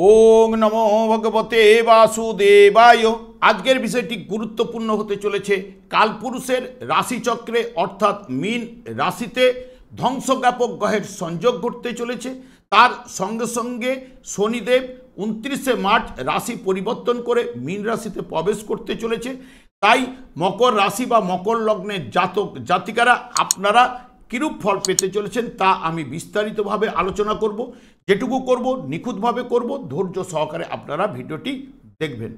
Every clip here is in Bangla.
ওং নমো ভগবতে বাসুদেবায়। আজকের বিষয়টি গুরুত্বপূর্ণ হতে চলেছে। কালপুরুষের রাশিচক্রে অর্থাৎ মীন রাশিতে ধ্বংসজ্ঞাপক গ্রহের সংযোগ ঘটতে চলেছে। তার সঙ্গে সঙ্গে শনিদেব 29শে মার্চ রাশি পরিবর্তন করে মীন রাশিতে প্রবেশ করতে চলেছে। তাই মকর রাশি বা মকর লগ্নের জাতক জাতিকারা আপনারা কিরূপ ফল পেতে চলেছেন তা আমি বিস্তারিতভাবে আলোচনা করব। যেটুকু করব নিখুঁতভাবে করব, ধৈর্য সহকারে আপনারা ভিডিওটি দেখবেন।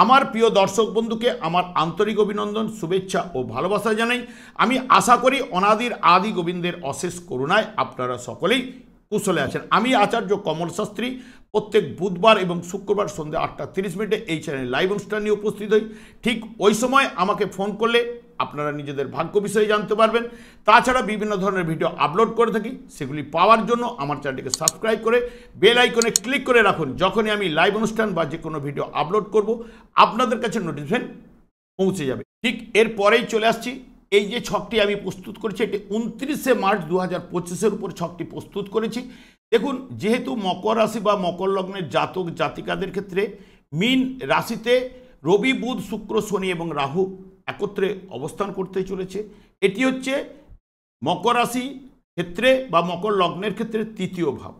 আমার প্রিয় দর্শক বন্ধুকে আমার আন্তরিক অভিনন্দন, শুভেচ্ছা ও ভালোবাসা জানাই। আমি আশা করি অনাদির আদি গোবিন্দের অশেষ করুণায় আপনারা সকলেই কুশলে আছেন। আমি আচার্য কমল শাস্ত্রী প্রত্যেক বুধবার এবং শুক্রবার সন্ধ্যা 8:30 এই চ্যানেলে লাইভ অনুষ্ঠান নিয়ে উপস্থিত হই। ঠিক ওই সময় আমাকে ফোন করলে আপনারা নিজেদের ভাগ্য বিষয়ে জানতে পারবেন। তাছাড়া বিভিন্ন ধরনের ভিডিও আপলোড করে থাকি, সেগুলি পাওয়ার জন্য আমার চ্যানেলটিকে সাবস্ক্রাইব করে বেল আইকনে ক্লিক করে রাখুন। যখনই আমি লাইভ অনুষ্ঠান বা যে কোনো ভিডিও আপলোড করব আপনাদের কাছে নোটিফিকেশন পৌঁছে যাবে। ঠিক এরপরেই চলে আসছি। এই যে ছকটি আমি প্রস্তুত করেছি এটি 29শে মার্চ 2025-এর উপর ছকটি প্রস্তুত করেছি। দেখুন, যেহেতু মকর রাশি বা মকর লগ্নের জাতক জাতিকাদের ক্ষেত্রে মীন রাশিতে রবি, বুধ, শুক্র, শনি এবং রাহু একত্রে অবস্থান করতে চলেছে। এটি হচ্ছে মকর রাশি ক্ষেত্রে বা মকর লগ্নের ক্ষেত্রে তৃতীয় ভাব।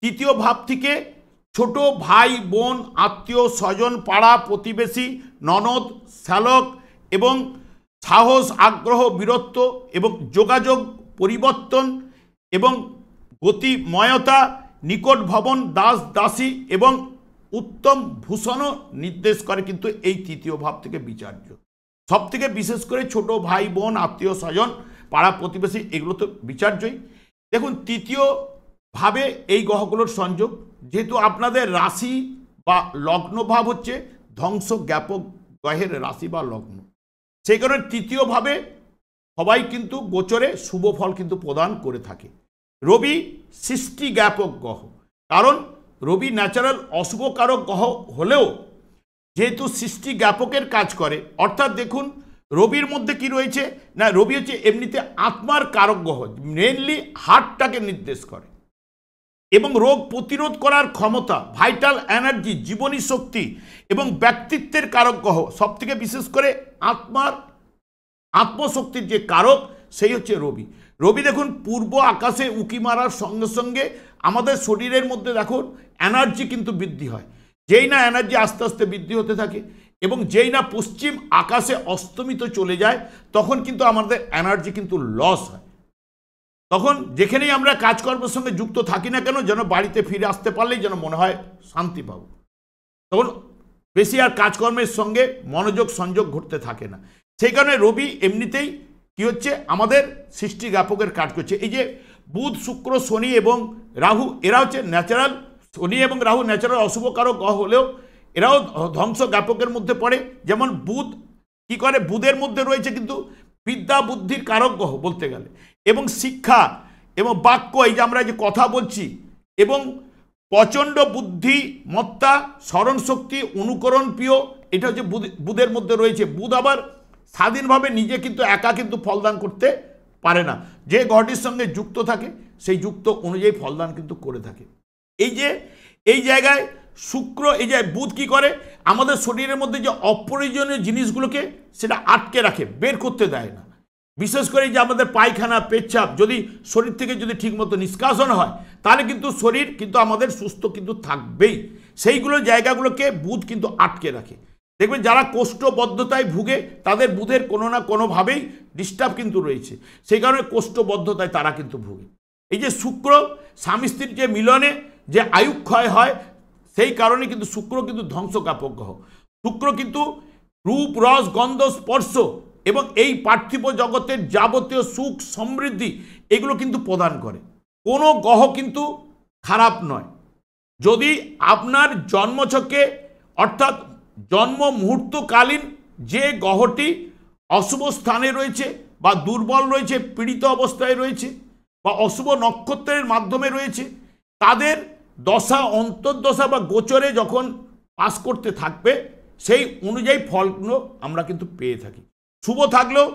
তৃতীয় ভাব থেকে ছোট ভাই বোন, আত্মীয় স্বজন, পাড়া প্রতিবেশী, ননদ, শ্যালক এবং সাহস, আগ্রহ, বীরত্ব এবং যোগাযোগ পরিবর্তন এবং গতিময়তা, নিকট ভবন, দাস দাসী এবং উত্তম ভূষণও নির্দেশ করে কিন্তু এই তৃতীয় ভাব থেকে বিচার্য। সব থেকে বিশেষ করে ছোট ভাই বোন, আত্মীয় স্বজন, পাড়া প্রতিবেশী এগুলো তো বিচার্যই। দেখুন, তৃতীয় ভাবে এই গ্রহগুলোর সংযোগ, যেহেতু আপনাদের রাশি বা লগ্ন ভাব হচ্ছে ধ্বংস জ্ঞাপক গ্রহের রাশি বা লগ্ন, সেই কারণে তৃতীয় ভাবে সবাই কিন্তু গোচরে শুভ ফল কিন্তু প্রদান করে থাকে। রবি সৃষ্টি জ্ঞাপক গ্রহ, কারণ রবি ন্যাচারাল অশুভকারক গ্রহ হলেও যেহেতু সৃষ্টি জ্ঞাপকের কাজ করে, অর্থাৎ দেখুন রবির মধ্যে কি রয়েছে না, রবি হচ্ছে এমনিতে আত্মার কারক গ্রহ, মেনলি হার্টটাকে নির্দেশ করে এবং রোগ প্রতিরোধ করার ক্ষমতা, ভাইটাল এনার্জি, জীবনী শক্তি এবং ব্যক্তিত্বের কারক গ্রহ। সব থেকে বিশেষ করে আত্মশক্তির যে কারক সেই হচ্ছে রবি। রবি দেখুন পূর্ব আকাশে উঁকি মারার সঙ্গে সঙ্গে আমাদের শরীরের মধ্যে দেখুন এনার্জি কিন্তু বৃদ্ধি হয়। যেই না এনার্জি আস্তে আস্তে বৃদ্ধি হতে থাকে এবং যেই না পশ্চিম আকাশে অস্তমিত চলে যায় তখন কিন্তু আমাদের এনার্জি কিন্তু লস হয়। তখন যেখানেই আমরা কাজকর্মের সঙ্গে যুক্ত থাকি না কেন, যেন বাড়িতে ফিরে আসতে পারলেই যেন মনে হয় শান্তি পাবো, তখন বেশি আর কাজকর্মের সঙ্গে মনোযোগ সংযোগ ঘটতে থাকে না। সেই কারণে রবি এমনিতেই কি হচ্ছে আমাদের সৃষ্টি জ্ঞাপকের কাজ করছে। এই যে বুধ, শুক্র, শনি এবং রাহু, এরা হচ্ছে ন্যাচারাল, শনি এবং রাহু ন্যাচারাল অশুভকারক গ্রহ হলেও এরাও ধ্বংস জ্ঞাপকের মধ্যে পড়ে। যেমন বুধ কি করে, বুধের মধ্যে রয়েছে কিন্তু বিদ্যা বুদ্ধির কারক গ্রহ বলতে গেলে, এবং শিক্ষা এবং বাক্য, এই যে আমরা যে কথা বলছি, এবং প্রচণ্ড বুদ্ধিমত্তা, স্মরণশক্তি, অনুকরণ প্রিয়, এটা হচ্ছে বুধের মধ্যে রয়েছে। বুধ আবার স্বাধীনভাবে নিজে কিন্তু একা কিন্তু ফলদান করতে পারে না, যে গ্রহটির সঙ্গে যুক্ত থাকে সেই যুক্ত অনুযায়ী ফলদান কিন্তু করে থাকে। এই জায়গায় শুক্র, এই যে বুধ কি করে, আমাদের শরীরের মধ্যে যে অপ্রয়োজনীয় জিনিসগুলোকে সেটা আটকে রাখে, বের করতে দেয় না। বিশেষ করে যে আমাদের পায়খানা, পেচ্ছাপ যদি শরীর থেকে যদি ঠিকমতো নিষ্কাশন হয় তাহলে কিন্তু শরীর কিন্তু আমাদের সুস্থ কিন্তু থাকবেই। সেইগুলো জায়গাগুলোকে বুধ কিন্তু আটকে রাখে। দেখবেন যারা কোষ্ঠবদ্ধতায় ভুগে তাদের বুধের কোনো না কোনোভাবেই ডিস্টার্ব কিন্তু রয়েছে, সেই কারণে কোষ্ঠবদ্ধতায় তারা কিন্তু ভুগে। এই যে শুক্র, স্বামী স্ত্রীর যে মিলনে যে আয়ুক্ষয় হয়, সেই কারণে কিন্তু শুক্র কিন্তু ধ্বংসজ্ঞাপক গ্রহ। শুক্র কিন্তু রূপ, রস, গন্ধ, স্পর্শ এবং এই পার্থিব জগতের যাবতীয় সুখ সমৃদ্ধি এগুলো কিন্তু প্রদান করে। কোনো গ্রহ কিন্তু খারাপ নয়। যদি আপনার জন্মছকে অর্থাৎ জন্ম মুহূর্তকালীন যে গ্রহটি অশুভ স্থানে রয়েছে বা দুর্বল রয়েছে, পীড়িত অবস্থায় রয়েছে বা অশুভ নক্ষত্রের মাধ্যমে রয়েছে, তাদের দশা, অন্তর্দশা বা গোচরে যখন পাস করতে থাকবে সেই অনুযায়ী ফলগুলো আমরা কিন্তু পেয়ে থাকি। শুভ থাকলেও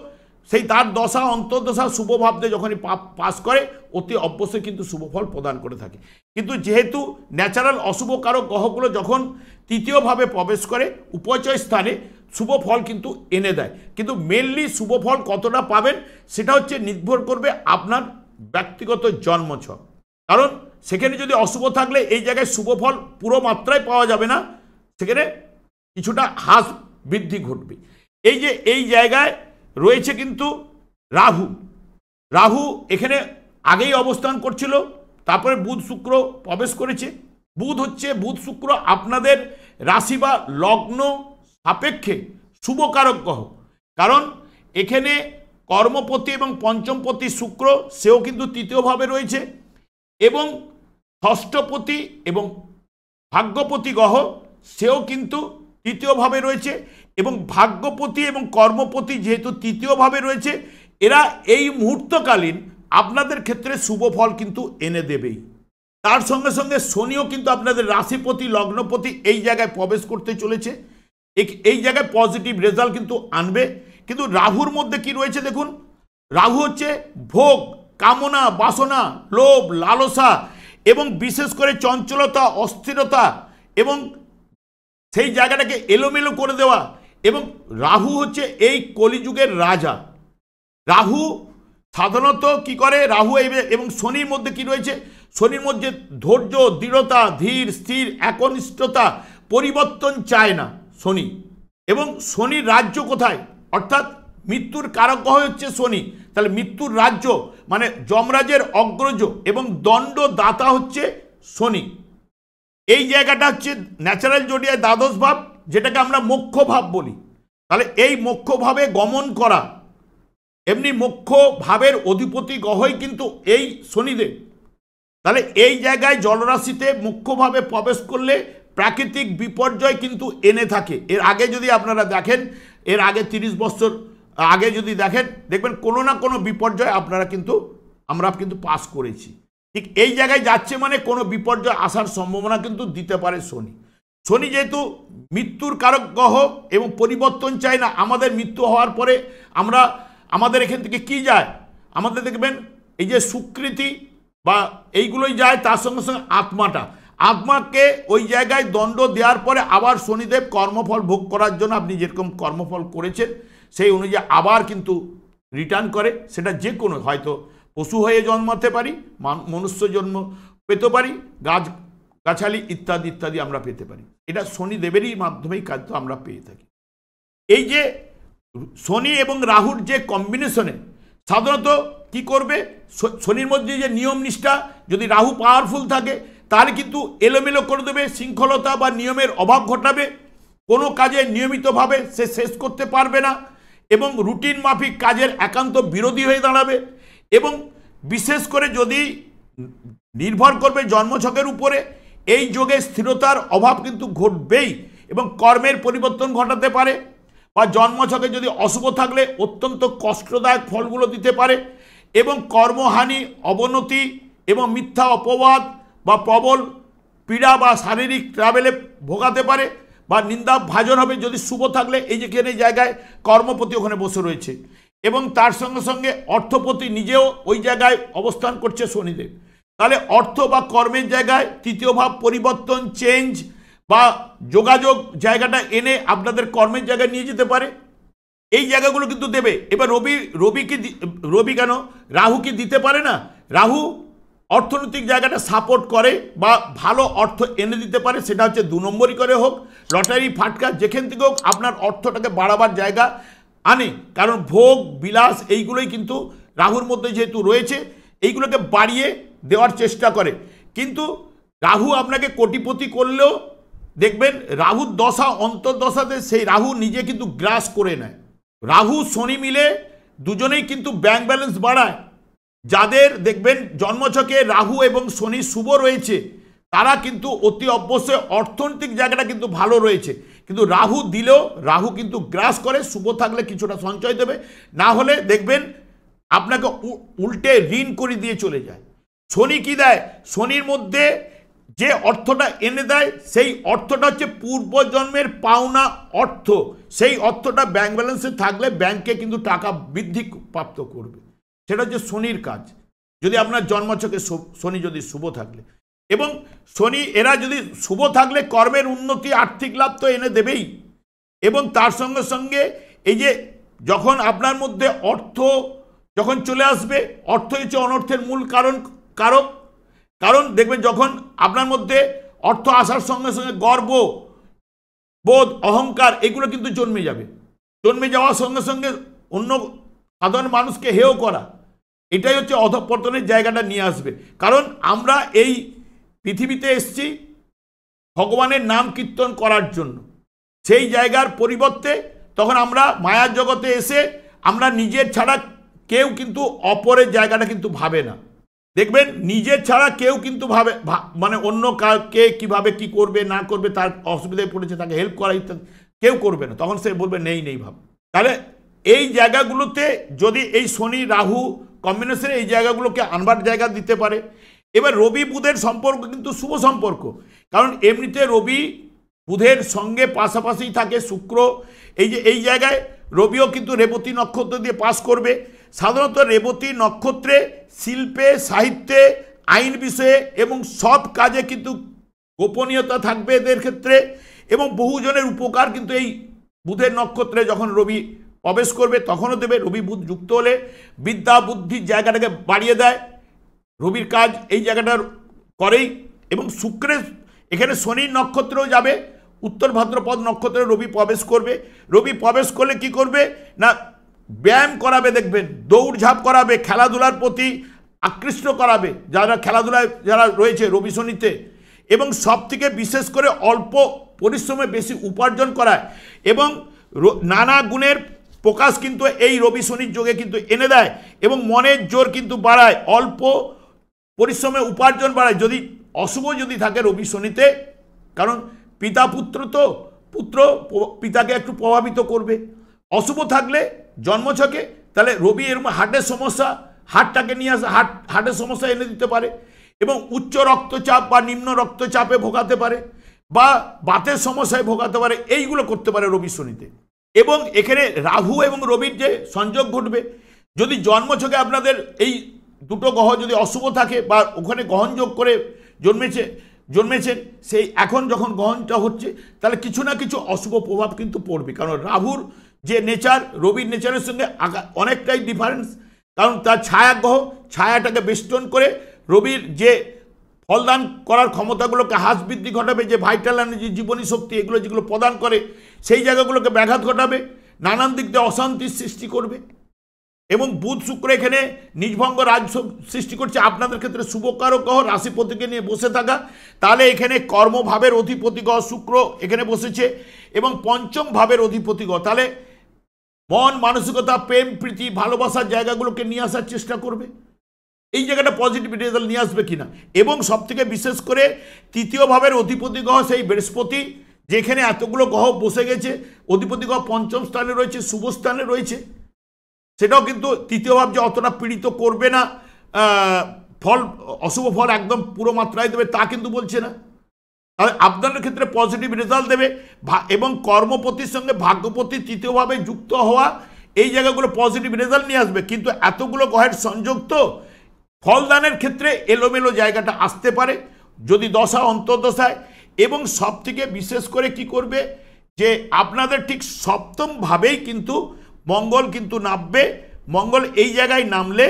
সেই তার দশা অন্তর্দশা শুভ ভাবতে যখনই পাস করে অতি অবশ্যই কিন্তু শুভ ফল প্রদান করে থাকে। কিন্তু যেহেতু ন্যাচারাল অশুভ কারক গ্রহগুলো যখন তৃতীয়ভাবে প্রবেশ করে উপচয় স্থানে শুভ ফল কিন্তু এনে দেয়, কিন্তু মেনলি শুভ ফল কতটা পাবেন সেটা হচ্ছে নির্ভর করবে আপনার ব্যক্তিগত জন্মছক। কারণ সেখানে যদি অশুভ থাকলে এই জায়গায় শুভ ফল পুরো মাত্রায় পাওয়া যাবে না, সেখানে কিছুটা হ্রাস বৃদ্ধি ঘটবে। এই যে এই জায়গায় রয়েছে কিন্তু রাহু, রাহু এখানে আগেই অবস্থান করছিল, তারপরে বুধ শুক্র প্রবেশ করেছে। বুধ শুক্র আপনাদের রাশি বা লগ্ন সাপেক্ষে শুভকারক গ্রহ, কারণ এখানে কর্মপতি এবং পঞ্চমপতি শুক্র সেও কিন্তু তৃতীয়ভাবে রয়েছে, এবং ষষ্ঠপতি এবং ভাগ্যপতি গ্রহ সেও কিন্তু তৃতীয়ভাবে রয়েছে, এবং ভাগ্যপতি এবং কর্মপতি যেহেতু তৃতীয়ভাবে রয়েছে, এরা এই মুহূর্তকালীন আপনাদের ক্ষেত্রে শুভ ফল কিন্তু এনে দেবেই। তার সঙ্গে সঙ্গে শনিও কিন্তু আপনাদের রাশিপতি লগ্নপতি এই জায়গায় প্রবেশ করতে চলেছে, এই জায়গায় পজিটিভ রেজাল্ট কিন্তু আনবে। কিন্তু রাহুর মধ্যে কি রয়েছে দেখুন, রাহু হচ্ছে ভোগ, কামনা, বাসনা, লোভ, লালসা এবং বিশেষ করে চঞ্চলতা, অস্থিরতা এবং সেই জায়গাটাকে এলোমেলো করে দেওয়া। এবং রাহু হচ্ছে এই কলিযুগের রাজা। রাহু সাধারণত কি করে, রাহু এবং শনির মধ্যে কি রয়েছে, শনির মধ্যে ধৈর্য, দৃঢ়তা, ধীর স্থির, একনিষ্ঠতা, পরিবর্তন চায় না শনি। এবং শনির রাজ্য কোথায়, অর্থাৎ মৃত্যুর কারক গ্রহ হচ্ছে শনি, তাহলে মৃত্যুর রাজ্য মানে যমরাজের অগ্রজ এবং দণ্ডদাতা হচ্ছে শনি। এই জায়গাটা হচ্ছে ন্যাচারাল জোডিয়ায় দ্বাদশ ভাব, যেটাকে আমরা মোক্ষ ভাব বলি। তাহলে এই মোক্ষ ভাবে গমন করা, এমনি মোক্ষ ভাবের অধিপতি গ্রহই কিন্তু এই শনিদেব। তাহলে এই জায়গায় জলরাশিতে মুখ্যভাবে প্রবেশ করলে প্রাকৃতিক বিপর্যয় কিন্তু এনে থাকে। এর আগে যদি আপনারা দেখেন, এর আগে 30 বছর আগে যদি দেখেন, দেখবেন কোনো না কোনো বিপর্যয় আমরা কিন্তু পাস করেছি। ঠিক এই জায়গায় যাচ্ছে মানে কোনো বিপর্যয় আসার সম্ভাবনা কিন্তু দিতে পারে শনি। শনি যেহেতু মৃত্যুর কারক গ্রহ এবং পরিবর্তন চাই না, আমাদের মৃত্যু হওয়ার পরে আমাদের এখান থেকে কি যায়, আমাদের দেখবেন এই যে সুকৃতি বা এইগুলোই যায়, তার সঙ্গে সঙ্গে আত্মাকে ওই জায়গায় দণ্ড দেওয়ার পরে আবার শনিদেব কর্মফল ভোগ করার জন্য আপনি যেরকম কর্মফল করেছেন সেই অনুযায়ী আবার কিন্তু রিটার্ন করে। সেটা যে কোনো, হয়তো পশু হয়ে জন্মাতে পারি, মনুষ্য জন্ম পেতে পারি, গাছালি ইত্যাদি ইত্যাদি আমরা পেতে পারি। এটা শনিদেবেরই মাধ্যমেই কাজ আমরা পেয়ে থাকি। এই যে শনি এবং রাহুর যে কম্বিনেশনে সাধারণত কি করবে, শনির মধ্যে যে নিয়ম নিষ্ঠা, যদি রাহু পাওয়ারফুল থাকে তাহলে কিন্তু এলোমেলো করে দেবে, শৃঙ্খলতা বা নিয়মের অভাব ঘটাবে, কোনো কাজে নিয়মিতভাবে সে শেষ করতে পারবে না এবং রুটিন মাফিক কাজের একান্ত বিরোধী হয়ে দাঁড়াবে। এবং বিশেষ করে যদি নির্ভর করবে জন্মছকের উপরে, এই যোগে স্থিরতার অভাব কিন্তু ঘটবেই এবং কর্মের পরিবর্তন ঘটাতে পারে, বা জন্মছকে যদি অশুভ থাকলে অত্যন্ত কষ্টদায়ক ফলগুলো দিতে পারে এবং কর্মহানি, অবনতি এবং মিথ্যা অপবাদ বা প্রবল পীড়া বা শারীরিক ট্রাভেলে ভোগাতে পারে বা নিন্দা ভাজন হবে যদি শুভ থাকলে। এই যেখানে জায়গায় কর্মপতি ওখানে বসে রয়েছে এবং তার সঙ্গে সঙ্গে অর্থপতি নিজেও ওই জায়গায় অবস্থান করছে শনিদেব। তাহলে অর্থ বা কর্মের জায়গায় তৃতীয় ভাব পরিবর্তন, চেঞ্জ বা যোগাযোগ জায়গাটা এনে আপনাদের কর্মের জায়গায় নিয়ে যেতে পারে। এই জায়গাগুলো কিন্তু দেবে। এবার রবি কেন, রাহু কি দিতে পারে না? রাহু অর্থনৈতিক জায়গাটা সাপোর্ট করে বা ভালো অর্থ এনে দিতে পারে, সেটা হচ্ছে 2 নম্বরই করে হোক, লটারি ফাটকা যেখান থেকে হোক আপনার অর্থটাকে বাড়াবার জায়গা আনে। কারণ ভোগ বিলাস এইগুলোই কিন্তু রাহুর মধ্যে যেহেতু রয়েছে, এইগুলোকে বাড়িয়ে দেওয়ার চেষ্টা করে। কিন্তু রাহু আপনাকে কোটিপতি করলেও দেখবেন রাহুর দশা অন্তর্দশাতে সেই রাহু নিজে কিন্তু গ্রাস করে নেয়। রাহু শনি মিলে দুজনেই কিন্তু ব্যাংক ব্যালেন্স বাড়ায়। যাদের দেখবেন জন্মছকে রাহু এবং শনি শুভ রয়েছে তারা কিন্তু অতি অবশ্যই অর্থনৈতিক জায়গাটা কিন্তু ভালো রয়েছে, কিন্তু রাহু দিলেও রাহু কিন্তু গ্রাস করে, শুভ থাকলে কিছুটা সঞ্চয় দেবে, না হলে দেখবেন আপনাকে উল্টে ঋণ করে দিয়ে চলে যায়। শনি কি দেয়, শনির মধ্যে যে অর্থটা এনে দেয় সেই অর্থটা হচ্ছে পূর্বজন্মের পাওনা অর্থ। সেই অর্থটা ব্যাংক ব্যালেন্সে থাকলে ব্যাংকে কিন্তু টাকা বৃদ্ধি প্রাপ্ত করবে। সেটা হচ্ছে শনির কাজ। যদি আপনার জন্মছকে শনি যদি শুভ থাকলে, এবং শনি এরা যদি শুভ থাকলে কর্মের উন্নতি, আর্থিক লাভ তো এনে দেবেই। এবং তার সঙ্গে সঙ্গে এই যে যখন আপনার মধ্যে অর্থ যখন চলে আসবে, অর্থ হচ্ছে অনর্থের মূল কারণ দেখবেন যখন আপনার মধ্যে অর্থ আসার সঙ্গে সঙ্গে গর্ব বোধ, অহংকার এগুলো কিন্তু জন্মে যাবে। জন্মে যাওয়ার সঙ্গে সঙ্গে অন্য সাধারণ মানুষকে হেয় করা, এটাই হচ্ছে অধঃপতনের জায়গাটা নিয়ে আসবে। কারণ আমরা এই পৃথিবীতে এসেছি ভগবানের নাম কীর্তন করার জন্য। সেই জায়গার পরিবর্তে তখন আমরা মায়ার জগতে এসে আমরা নিজের ছাড়া কেউ কিন্তু অপরের জায়গাটা কিন্তু ভাবে না। দেখবেন নিজের ছাড়া কেউ কিন্তু ভাবে মানে অন্য কাউকে কিভাবে কি করবে না করবে, তার অসুবিধায় পড়েছে তাকে হেল্প করা ইত্যাদি কেউ করবে না। তখন সে বলবে নেই ভাব। তাহলে এই জায়গাগুলোতে যদি এই শনি রাহু কম্বিনেশনে এই জায়গাগুলোকে আনবার জায়গা দিতে পারে। এবার রবি বুধের সম্পর্ক কিন্তু শুভ সম্পর্ক, কারণ এমনিতে রবি বুধের সঙ্গে পাশাপাশি থাকে শুক্র। এই যে এই জায়গায় রবিও কিন্তু রেবতী নক্ষত্র দিয়ে পাস করবে। সাধারণত রেবতী নক্ষত্রে শিল্পে, সাহিত্যে, আইন বিষয়ে এবং সব কাজে কিন্তু গোপনীয়তা থাকবে এদের ক্ষেত্রে, এবং বহুজনের উপকার কিন্তু এই বুধের নক্ষত্রে যখন রবি প্রবেশ করবে তখনও দেবে। রবি বুধ যুক্ত হলে বিদ্যা বুদ্ধির জায়গাটাকে বাড়িয়ে দেয়। রবির কাজ এই জায়গাটার করেই। এবং শুক্রের এখানে শনির নক্ষত্রেও যাবে, উত্তর ভাদ্রপদ নক্ষত্রে রবি প্রবেশ করবে। রবি প্রবেশ করলে কি করবে না, ব্যায়াম করাবে, দেখবেন দৌড়ঝাঁপ করাবে, খেলাধুলার প্রতি আকৃষ্ট করাবে যারা খেলাধুলায় যারা রয়েছে রবি শনিতে। এবং সব থেকে বিশেষ করে অল্প পরিশ্রমে বেশি উপার্জন করায় এবং নানা গুণের প্রকাশ কিন্তু এই রবি শনির যোগে কিন্তু এনে দেয়, এবং মনের জোর কিন্তু বাড়ায়, অল্প পরিশ্রমে উপার্জন বাড়ায় যদি অশুভ যদি থাকে রবি শনিতে। কারণ পিতা পুত্র তো, পুত্র পিতাকে একটু প্রভাবিত করবে। অশুভ থাকলে জন্মছকে তাহলে রবি এরকম হার্টের সমস্যা, হার্টটাকে নিয়ে আসে, হার্টের সমস্যা এনে দিতে পারে, এবং উচ্চ রক্তচাপ বা নিম্ন রক্তচাপে ভোগাতে পারে, বা বাতের সমস্যায় ভোগাতে পারে। এইগুলো করতে পারে রবি শনিতে। এবং এখানে রাহু এবং রবির যে সংযোগ ঘটবে, যদি জন্মছকে আপনাদের এই দুটো গ্রহ যদি অশুভ থাকে বা ওখানে গ্রহণযোগ করে জন্মেছেন, সেই এখন যখন গ্রহণটা হচ্ছে তাহলে কিছু না কিছু অশুভ প্রভাব কিন্তু পড়বে। কারণ রাহুর যে নেচার রবির নেচারের সঙ্গে অনেকটাই ডিফারেন্স। কারণ তার ছায়া গ্রহ, ছায়াটাকে বেষ্টন করে রবির যে ফলদান করার ক্ষমতাগুলোকে হ্রাস বৃদ্ধি ঘটাবে, যে ভাইটাল এনার্জি, জীবনী শক্তি এগুলো যেগুলো প্রদান করে সেই জায়গাগুলোকে ব্যাঘাত ঘটাবে, নানান দিক দিয়ে অশান্তির সৃষ্টি করবে। এবং বুধ শুক্র এখানে নিজভঙ্গ রাজ সৃষ্টি করছে। আপনাদের ক্ষেত্রে শুভকারক গ্রহ রাশিপতিকে নিয়ে বসে থাকা, তাহলে এখানে কর্মভাবের অধিপতি গ্রহ শুক্র এখানে বসেছে, এবং পঞ্চম ভাবের অধিপতি গ্রহ, তাহলে মন মানসিকতা, প্রেম প্রীতি ভালোবাসার জায়গাগুলোকে নিয়ে আসার চেষ্টা করবে। এই জায়গাটা পজিটিভ রেজাল্ট নিয়ে আসবে কিনা। এবং সবথেকে বিশেষ করে তৃতীয় ভাবের অধিপতি গ্রহ সেই বৃহস্পতি, যেখানে এতগুলো গ্রহ বসে গেছে, অধিপতি গ্রহ পঞ্চম স্থানে রয়েছে, শুভ স্থানে রয়েছে, সেটাও কিন্তু তৃতীয় ভাব যে অতটা পীড়িত করবে না, ফল অশুভ ফল একদম পুরো মাত্রায় দেবে তা কিন্তু বলছে না। তাহলে আপনাদের ক্ষেত্রে পজিটিভ রেজাল্ট দেবে। এবং কর্মপতির সঙ্গে ভাগ্যপতি তৃতীয়ভাবে যুক্ত হওয়া, এই জায়গাগুলো পজিটিভ রেজাল্ট নিয়ে আসবে। কিন্তু এতগুলো গ্রহের সংযোগ তো ফলদানের ক্ষেত্রে এলোমেলো জায়গাটা আসতে পারে যদি দশা অন্তর্দশায়। এবং সব থেকে বিশেষ করে কি করবে, যে আপনাদের ঠিক সপ্তম ভাবেই কিন্তু মঙ্গল কিন্তু নামবে। মঙ্গল এই জায়গায় নামলে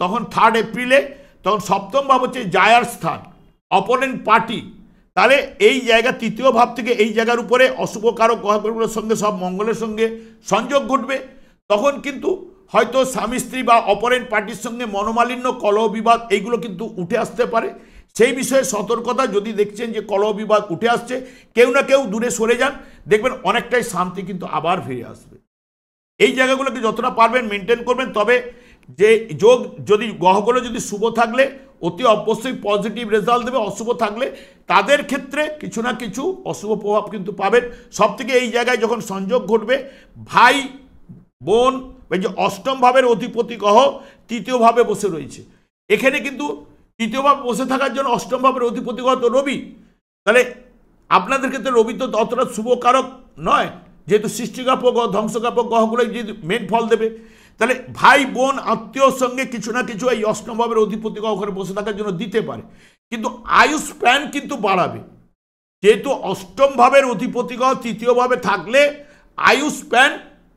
তখন 3 এপ্রিলে, তখন সপ্তম ভাব হচ্ছে জায়ার স্থান, অপোনেন্ট পার্টি। তাহলে এই জায়গা তৃতীয় ভাব থেকে এই জায়গার উপরে অশুভ কারক গ্রহগুলোর সঙ্গে সব মঙ্গলের সঙ্গে সংযোগ ঘটবে। তখন কিন্তু হয়তো স্বামী স্ত্রী বা অপোনেন্ট পার্টির সঙ্গে মনোমালিন্য, কলহ বিবাদ এইগুলো কিন্তু উঠে আসতে পারে। সেই বিষয়ে সতর্কতা। যদি দেখছেন যে কলহ বিবাদ উঠে আসছে, কেউ না কেউ দূরে সরে যান, দেখবেন অনেকটাই শান্তি কিন্তু আবার ফিরে আসবে। এই জায়গাগুলোকে যতটা পারবেন মেনটেন করবেন। তবে যে যোগ যদি গ্রহগুলো যদি শুভ থাকলে অতি অবশ্যই পজিটিভ রেজাল্ট দেবে, অশুভ থাকলে তাদের ক্ষেত্রে কিছু না কিছু অশুভ প্রভাব কিন্তু পাবেন। সব থেকে এই জায়গায় যখন সংযোগ ঘটবে, ভাই বোন, এই যে অষ্টম ভাবের অধিপতি গ্রহ তৃতীয় ভাবে বসে রয়েছে, এখানে কিন্তু তৃতীয়ভাবে বসে থাকার জন্য অষ্টম ভাবের অধিপতি গ্রহ তো রবি। তাহলে আপনাদের ক্ষেত্রে রবি তো অতটা শুভকারক নয়, যেহেতু সৃষ্টিকাপক ও ধ্বংসকাপক গ্রহগুলোই যদি মেন ফল দেবে। তাহলে ভাই বোন আত্মীয়র সঙ্গে কিছু না কিছু এই অষ্টম ভাবের অধিপতি গ্রহ ওখানে বসে থাকার জন্য দিতে পারে, কিন্তু আয়ুষ স্প্যান কিন্তু বাড়াবে। যেহেতু অষ্টম ভাবের অধিপতি গ্রহ তৃতীয়ভাবে থাকলে আয়ুষ স্প্যান,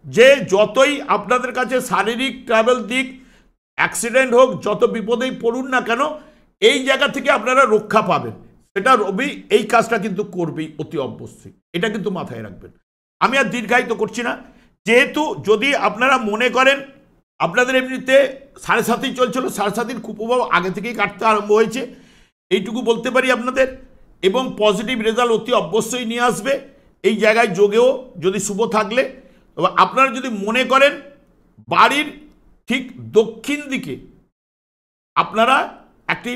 যে যতই আপনাদের কাছে শারীরিক ট্রাভেল দিক, অ্যাক্সিডেন্ট হোক, যত বিপদেই পড়ুন না কেন, এই জায়গা থেকে আপনারা রক্ষা পাবেন। সেটা রবি এই কাজটা কিন্তু করবেই অতি অবশ্যই, এটা কিন্তু মাথায় রাখবেন। আমি আর দীর্ঘায়িত করছি না। যেহেতু যদি আপনারা মনে করেন আপনাদের এমনিতে 7.5 চলছিল, 7.5 কুপ্রভাব আগে থেকেই কাটতে আরম্ভ হয়েছে, এইটুকু বলতে পারি আপনাদের, এবং পজিটিভ রেজাল্ট অতি অবশ্যই নিয়ে আসবে। এই জায়গায় যোগেও যদি শুভ থাকলে, আপনারা যদি মনে করেন বাড়ির ঠিক দক্ষিণ দিকে আপনারা একটি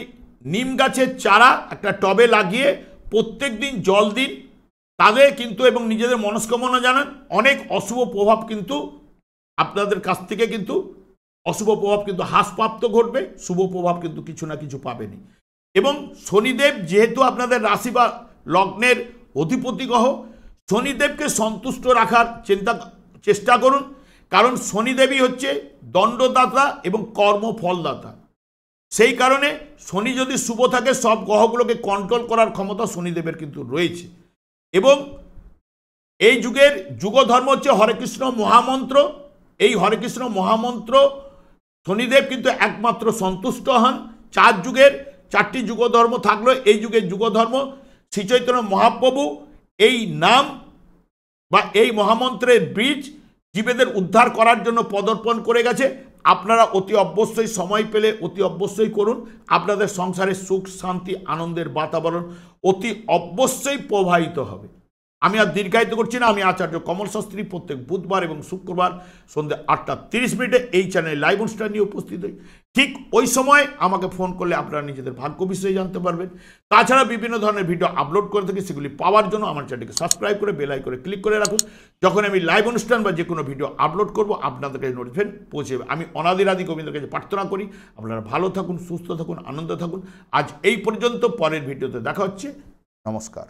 নিম গাছের চারা একটা টবে লাগিয়ে প্রত্যেক দিন জল দিন, তাদের কিন্তু এবং নিজেদের মনস্কামনা জানান, অনেক অশুভ প্রভাব কিন্তু আপনাদের কাছ থেকে কিন্তু অশুভ প্রভাব কিন্তু হ্রাসপ্রাপ্ত ঘটবে, শুভ প্রভাব কিন্তু কিছু না কিছু পাবেনি। এবং শনিদেব যেহেতু আপনাদের রাশি বা লগ্নের অধিপতি গ্রহ, শনিদেবকে সন্তুষ্ট রাখার চেষ্টা করুন, কারণ শনিদেবই হচ্ছে দণ্ডদাতা এবং কর্মফলদাতা। সেই কারণে শনি যদি শুভ থাকে সব গ্রহগুলোকে কন্ট্রোল করার ক্ষমতা শনিদেবের কিন্তু রয়েছে। এবং এই যুগের যুগধর্ম হচ্ছে হরেকৃষ্ণ মহামন্ত্র। এই হরেকৃষ্ণ মহামন্ত্র শনিদেব কিন্তু একমাত্র সন্তুষ্ট হন। 4 যুগের 4টি যুগধর্ম থাকলো, এই যুগের যুগধর্ম শ্রীচৈতন্য মহাপ্রভু এই নাম বা এই মহামন্ত্রের বীজ জীবেদের উদ্ধার করার জন্য পদার্পণ করে গেছে। আপনারা অতি অবশ্যই সময় পেলে অতি অবশ্যই করুন, আপনাদের সংসারে সুখ শান্তি আনন্দের বাতাবরণ অতি অবশ্যই প্রবাহিত হবে। আমি আর দীর্ঘায়িত করছি না। আমি আচার্য কমল শাস্ত্রী প্রত্যেক বুধবার এবং শুক্রবার সন্ধ্যে 8:30 এই চ্যানেলে লাইভ অনুষ্ঠান নিয়ে উপস্থিত হই। ঠিক ওই সময় আমাকে ফোন করলে আপনারা নিজেদের ভাগ্য বিষয়ে জানতে পারবেন। তাছাড়া বিভিন্ন ধরনের ভিডিও আপলোড করে থাকি, সেগুলি পাওয়ার জন্য আমার চ্যানেলকে সাবস্ক্রাইব করে বেল আইকনে ক্লিক করে রাখুন। যখন আমি লাইভ অনুষ্ঠান বা যে কোনো ভিডিও আপলোড করব আপনাদের কাছে নোটিফিকেশন পৌঁছে যাবে। আমি অনাদিরাদি গোবিন্দের কাছে প্রার্থনা করি আপনারা ভালো থাকুন, সুস্থ থাকুন, আনন্দ থাকুন। আজ এই পর্যন্ত, পরের ভিডিওতে দেখা হচ্ছে। নমস্কার।